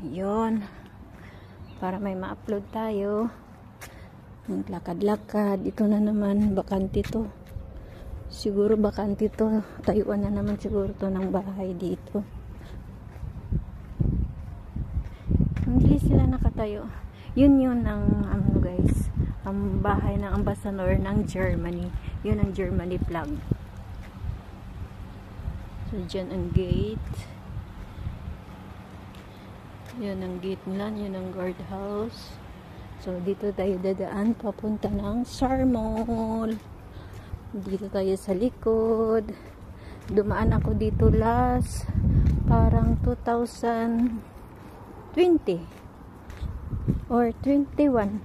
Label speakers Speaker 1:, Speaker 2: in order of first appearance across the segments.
Speaker 1: Yun. Para may ma-upload tayo. Maglakad-lakad. Ito na naman. Bakante to. Siguro bakante to. Tayuan na naman siguro to ng bahay dito. Hindi sila nakatayo. Yun ang ano guys. Ang bahay ng ambassador ng Germany. Yun ang Germany flag. So, dyan ang gate. Yan ang gate nila. Yan ang guardhouse. So, dito tayo dadaan. Papunta ng SAR Mall. Dito tayo sa likod. Dumaan ako dito last. Parang 2020. Or 21.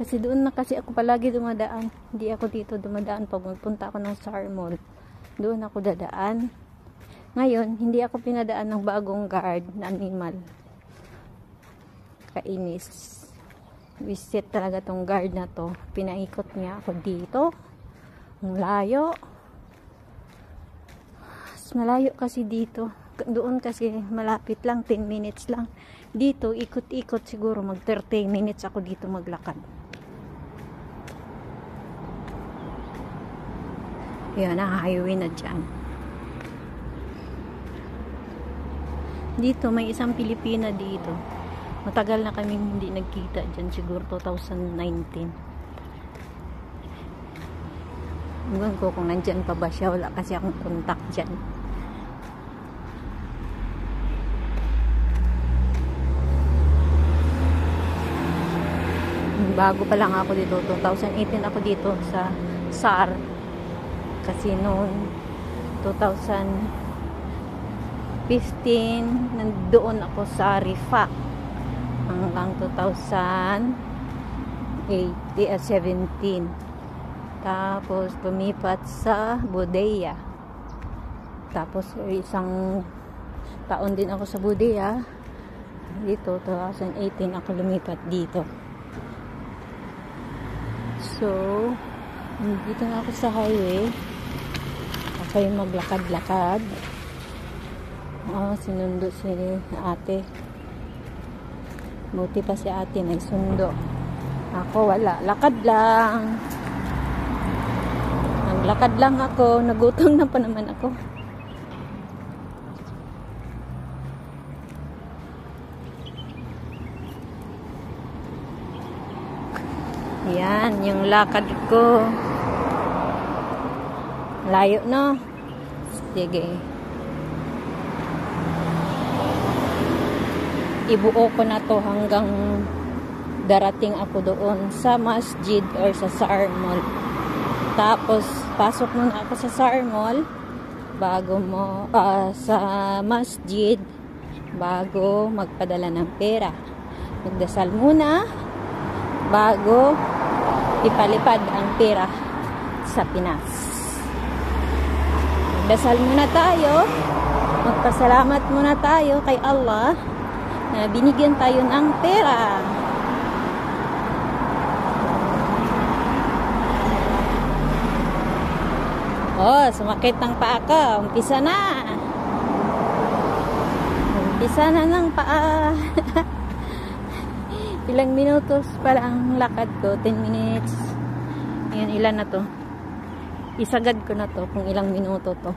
Speaker 1: Kasi doon na kasi ako palagi dumadaan. Hindi ako dito dumadaan pag magpunta ako ng SAR Mall. Doon ako dadaan. Ngayon, hindi ako pinadaan ng bagong guard na animal. Kainis. Visit talaga tong guard na to. Pinaikot niya ako dito. Ang layo. Malayo kasi dito. Doon kasi malapit lang. 10 minutes lang. Dito, ikot-ikot siguro. Mag 30 minutes ako dito maglakad. Yan, ang highway na dyan. Dito, may isang Pilipina dito. Matagal na kami hindi nagkita dyan. Siguro 2019. Hanggang ko kung nandyan pa ba siya. Wala kasi akong contact dyan. Bago pa lang ako dito. 2018 ako dito sa SAR. Kasi noon 2015 nandoon ako sa Rifa hanggang 2017. Tapos lumipat sa Bodea. Tapos isang taon din ako sa Bodea. Dito 2018 ako lumipat dito. So dito na ako sa highway. Ako yung maglakad-lakad. Sinundo si ate. Buti pa si ate may sundo. Ako wala. Lakad lang. Naglakad lang ako. Nagutom na pa naman ako. Yan, yung lakad ko. Layo, no? Sige. Ibuo ko na to hanggang darating ako doon sa masjid or sa SAR Mall. Tapos, pasok muna ako sa SAR Mall bago sa masjid bago magpadala ng pera. Magdasal muna bago ipalipad ang pera sa Pinas. Dasal muna tayo. Magpasalamat muna tayo kay Allah na binigyan tayo ng pera. Sumakit ang paa ko. Umpisa na. Umpisa na ng paa. Ilang minutos pa lang lakad ko. 10 minutes. Ayan, ilan na to? Isagad ko na to kung ilang minuto to.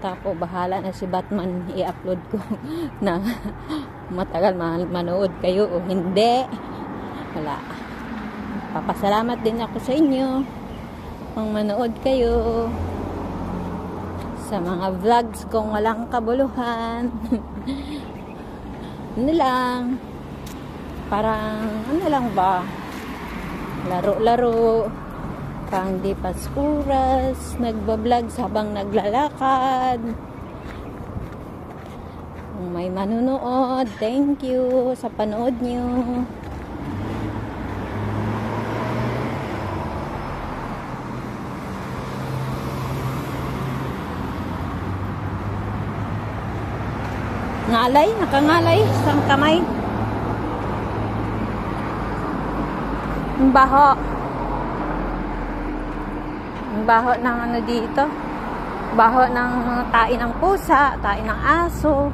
Speaker 1: Tapos bahala na si Batman i-upload ko na matagal manood kayo o hindi. Wala. Papasalamat din ako sa inyo kung manood kayo sa mga vlogs kung walang kabuluhan. Ano lang, parang ano lang ba, laro-laro, pang di paskuras, nagbablog habang naglalakad. Kung may manunood, thank you sa panood nyo. Ngalay, nakangalay, isang kamay. Ang baho. Ang baho ng ano dito. Baho ng tae ng pusa, tae ng aso,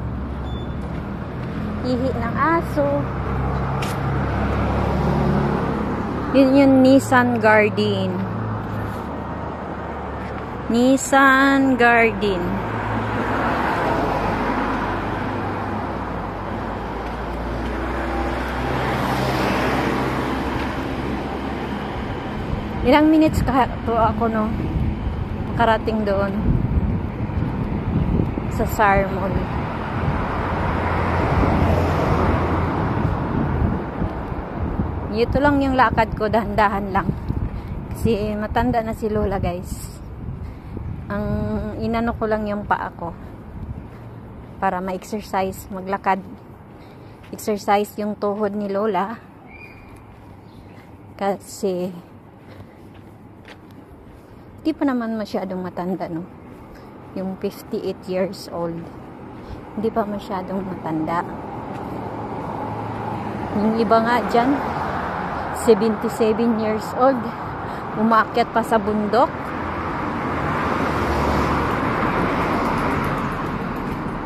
Speaker 1: ihi ng aso. Yun yung Nissan Garden. Nissan Garden. Ilang minutes ka to ako no makarating doon sa SAR Mall. Ito lang yung lakad ko, dahan-dahan lang kasi matanda na si Lola, guys. Ang inano ko lang yung paa ko para ma-exercise, maglakad, exercise yung tuhod ni Lola kasi di pa naman masyadong matanda, no? Yung 58 years old. Hindi pa masyadong matanda. Yung iba nga dyan, 77 years old. Umakyat pa sa bundok.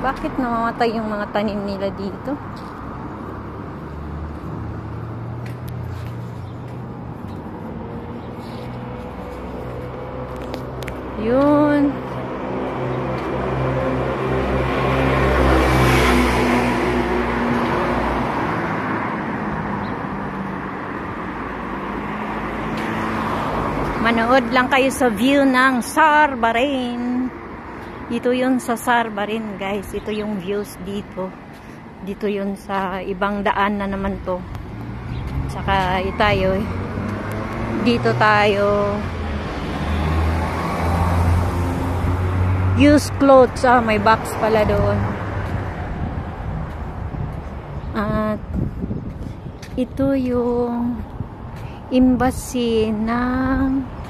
Speaker 1: Bakit namamatay yung mga tanim nila dito? Yun. Manood lang kayo sa view ng SAR Bahrain. Dito yun sa SAR Bahrain, guys. Ito yung views dito. Dito yun sa ibang daan na naman to. Tsaka tayo, dito tayo use clothes. May box pala doon. At ito yung embassy ng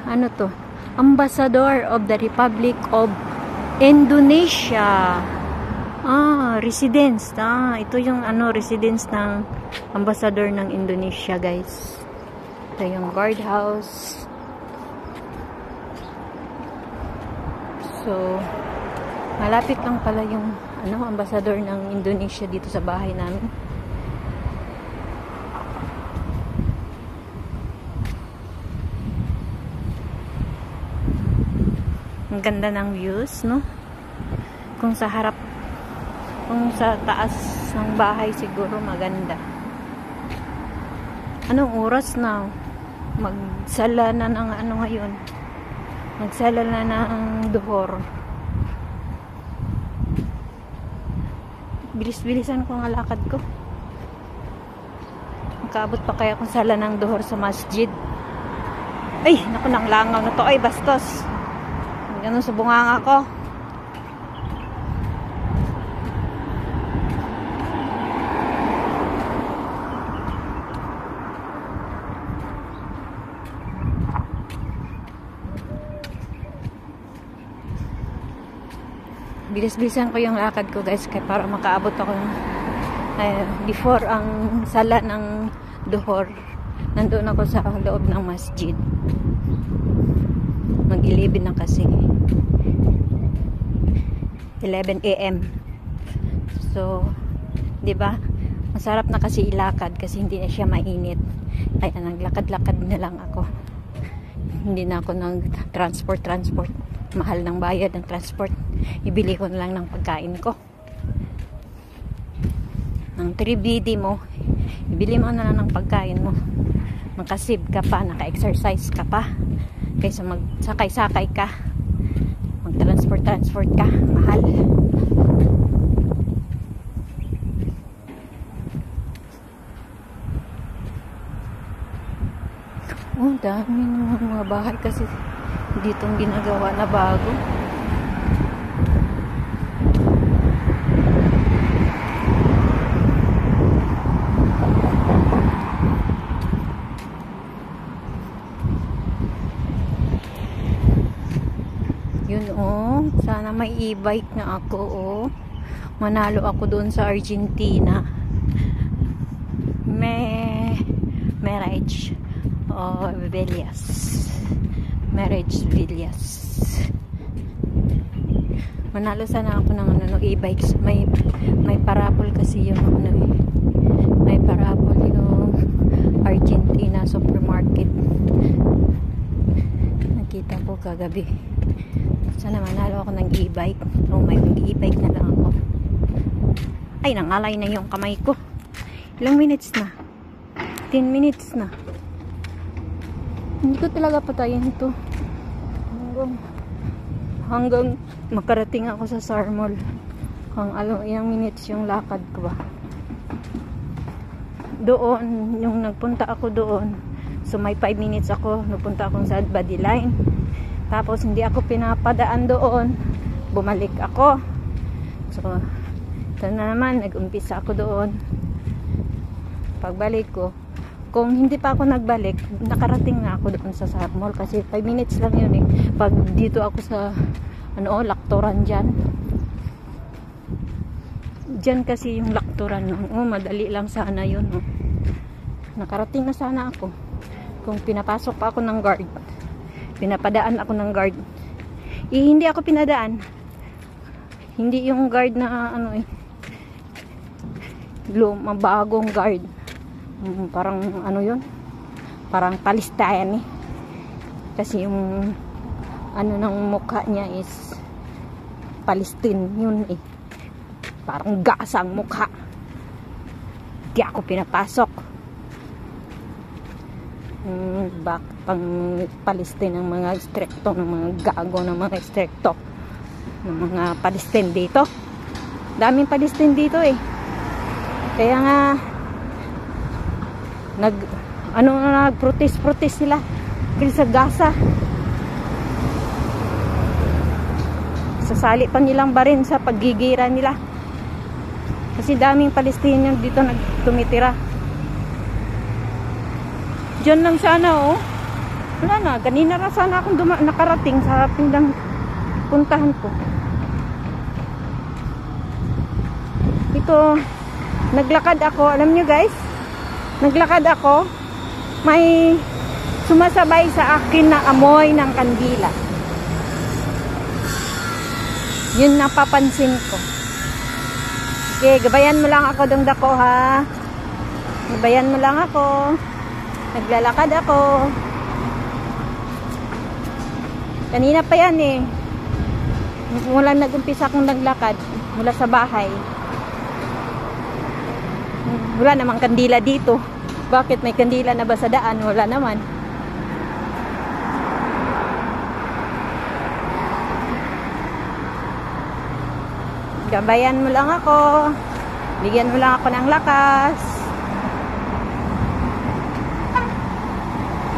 Speaker 1: ano to? Ambassador of the Republic of Indonesia. Residence. Ito yung residence ng ambassador ng Indonesia, guys. Ito yung guardhouse. So, malapit lang pala yung ambassador ng Indonesia dito sa bahay namin. Ang ganda ng views, no? Kung sa harap, kung sa taas ng bahay siguro maganda. Anong oras na? Magsala na ng ngayon. Magsala na ng duhor. Bilis-bilisan ko ang lakad ko. Makaabot pa kaya kung sala ng duhor sa masjid. Ay, naku, nang langaw na to. Ay, bastos. Ganun sa bunganga ko. Bilis-bilisan ko yung lakad ko, guys, kaya para makaabot ako before ang sala ng duhor. Nandoon ako sa loob ng masjid. Mag-11 na kasi. 11 AM. So, 'di ba? Masarap na kasi ilakad kasi hindi na siya mainit. Kaya naglakad-lakad na lang ako. Hindi na ako nag-transport. Mahal ng bayad ng transport. Ibili ko na lang ng pagkain ko. Ng 3BD mo, ibili mo na lang ng pagkain mo. Makasib ka pa, naka-exercise ka pa. Kaysa magsakay-sakay ka. Mag-transport ka. Mahal. Dami ng mga bahay kasi ditong ginagawa na bago. Yun, sana may e-bike na ako, manalo ako doon sa Argentina. Marriage Villas. Manalo sana ako ng e-bikes. May parapol kasi yung may parapol yung Argentina supermarket. Nakita ko kagabi. Sana manalo ako ng e-bike. O may e-bike na lang ako. Ay, nangalay na yung kamay ko. Ilang minutes na? 10 minutes na. Hindi ko talaga patayin ito. Hanggang makarating ako sa Sarmol. Ilang minutes yung lakad ko ba. Doon, yung nagpunta ako doon. So may 5 minutes ako. Nagpunta akong sa body line. Tapos hindi ako pinapadaan doon. Bumalik ako. So, ito na naman. Nag-umpisa ako doon. Pagbalik ko, kung hindi pa ako nagbalik, nakarating na ako doon sa Sarmol kasi 5 minutes lang yun eh. Pag dito ako sa Lakturan dyan kasi yung Lakturan madali lang sana yun nakarating na sana ako kung pinapasok pa ako ng guard, pinapadaan ako ng guard. Hindi ako pinadaan, hindi yung guard na bagong guard. Parang yun, parang Palestine kasi yung ng mukha niya is Palestine yun eh, parang gasang mukha. Di ako pinapasok. Pang Palestine ng mga stricto, ng mga gago ng mga stricto ng mga Palestine dito. Daming Palestine dito eh, kaya nga nag-protest sila dahil sa Gaza. Sasali pa nilang barin sa paggigira nila kasi daming Palestinian dito tumitira. Diyan lang sana wala na, kanina na sana akong nakarating sa pindang puntahan ko. Ito, naglakad ako, alam nyo guys, naglakad ako, may sumasabay sa akin na amoy ng kandila. Yun napapansin ko. Okay, gabayan mo lang ako dong dako ha. Gabayan mo lang ako. Naglalakad ako. Kanina pa yan eh. Mula nag-umpisa akong naglakad mula sa bahay. Wala namang kandila dito. Bakit may kandila na ba sa daan? Wala naman. Gabayan mo lang ako. Bigyan mo lang ako ng lakas.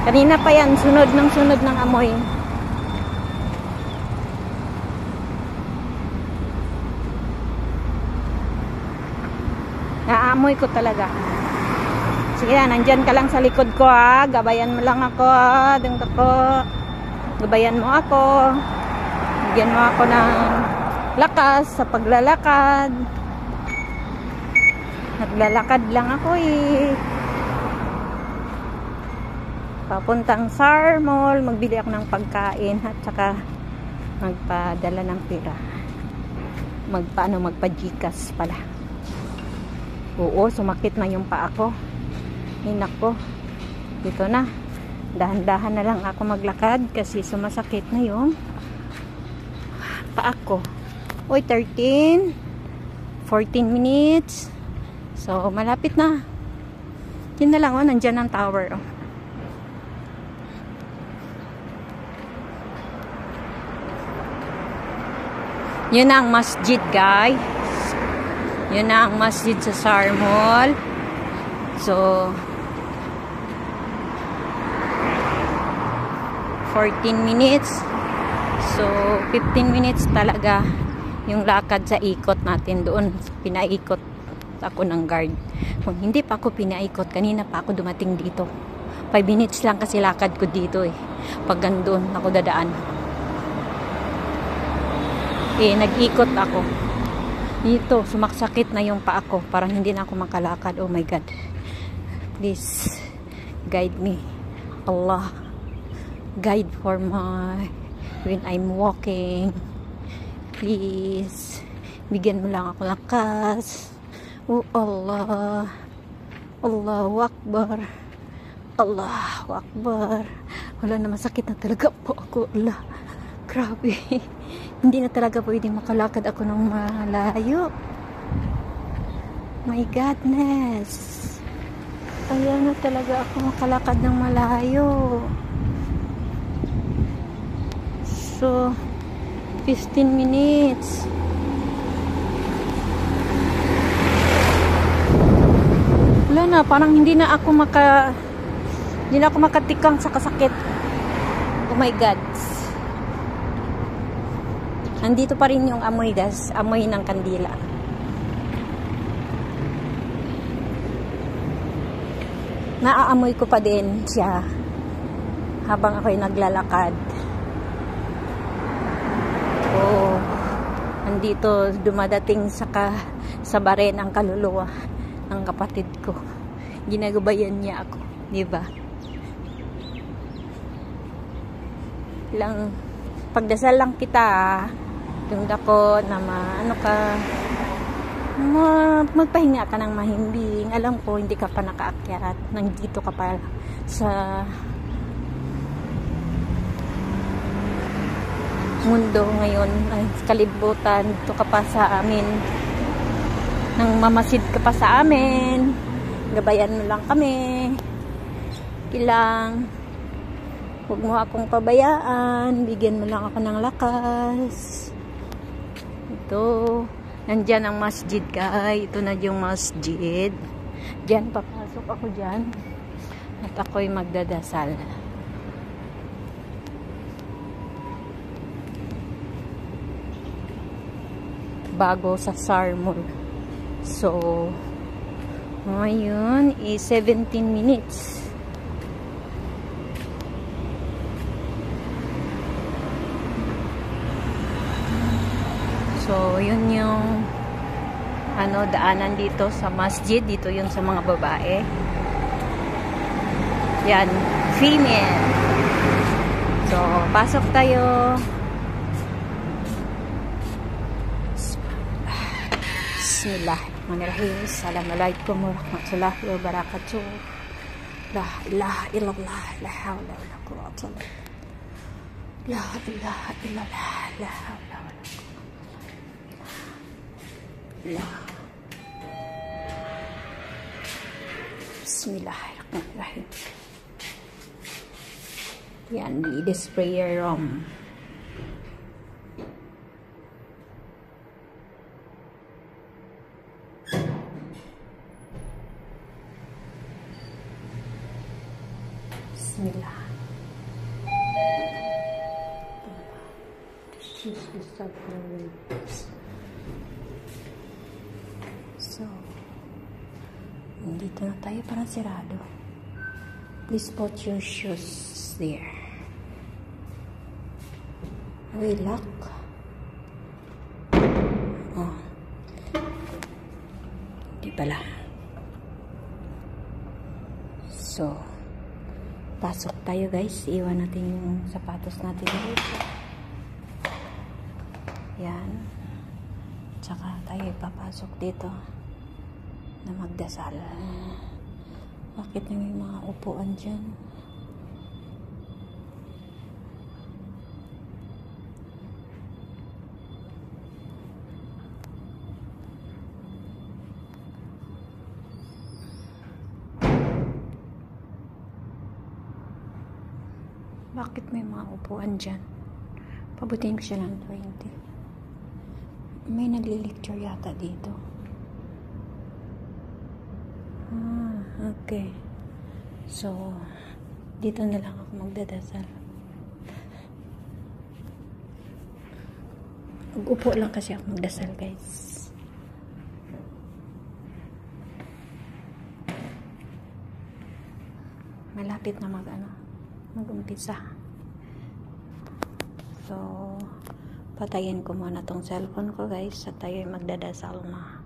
Speaker 1: Kanina pa yan, sunod ng amoy. Naamoy ko talaga. Sige na, nandyan ka lang sa likod ko ha. Gabayan mo lang ako ha. Dito ko. Gabayan mo ako. Bigyan mo ako ng lakas sa paglalakad. Naglalakad lang ako eh. Papuntang Sarmol, magbili ako ng pagkain at saka magpadala ng pera. Magpa-Gcash pala. Oo, sumakit na yung paa ko. Hinak ko. Dito na. Dahan-dahan na lang ako maglakad kasi sumasakit na yung paa ko. Uy, 14 minutes. So, malapit na. Yun na lang, nandyan ang tower. Yun na ang masjid, guys. Yun na ang masjid sa Sarmol. So, 14 minutes. So, 15 minutes talaga yung lakad sa ikot natin doon. Pinaikot ako ng guard. Kung hindi pa ako pinaikot, kanina pa ako dumating dito. 5 minutes lang kasi lakad ko dito eh. Pag gandun ako dadaan. Nag-ikot ako. Dito, sumaksakit na yung paa ko. Parang hindi na ako makalakad. Oh my God. Please, guide me. Allah, guide for my when I'm walking. Please, bigyan mo lang ako lakas. Oh Allah. Allahu Akbar. Allahu Akbar. Wala na, masakit na talaga po ako. Allah. Grabe. Hindi na talaga pwedeng makalakad ako ng malayo. My goodness. Ayaw na talaga ako makalakad ng malayo. So, 15 minutes. Wala na, parang hindi na ako makatikang sa kasakit. Oh my God. Nandito pa rin yung amoy, guys. Amoy ng kandila. Naaamoy ko pa din siya habang ako'y naglalakad. Oh, andito dumadating sa baren ang kaluluwa ng kapatid ko. Ginagabayan niya ako, di ba? Lang pagdasal lang kita, yung dako na magpahinga ka ng mahimbing. Alam ko hindi ka pa nakaakyat, nandito ka pa sa mundo ngayon, ay kalibutan. Dito ka pa sa amin, nang mamasid ka pa sa amin, gabayan mo lang kami. Kilang huwag mo akong pabayaan, bigyan mo lang ako ng lakas. Ito, nandyan ang masjid, guys. Ito na yung masjid. Diyan, papasok ako dyan at ako'y magdadasal. Bago sa Sarmul. So, ngayon is 17 minutes. So, yun yung daanan dito sa masjid. Dito yun sa mga babae. Yan, female. So, pasok tayo. Bismillahirrahmanirrahim. Assalamualaikum warahmatullahi wabarakatuh. La ilaha illallah, la hawla wala quwwata illa billah. La ilaha illallah, la hawla wala Bismillahirrahmanirrahim. Yan, this prayer room. Bismillah. So, nandito na tayo, parang sirado. Please put your shoes there. We lock. Oh. Di pala. So, pasok tayo, guys. Iwan natin yung sapatos natin dito. Yan. Tsaka tayo ipapasok dito na magdasal. Bakit na may mga upuan dyan? Bakit may mga upuan dyan? Pabutin ko siya ng 20. May nagli-lecture yata dito. Okay. So, dito na lang ako magdadasal. Mag-upo lang kasi ako magdasal, guys. Malapit na mag-umpisa. So, patayin ko muna tong cellphone ko, guys, at tayo magdadasal na.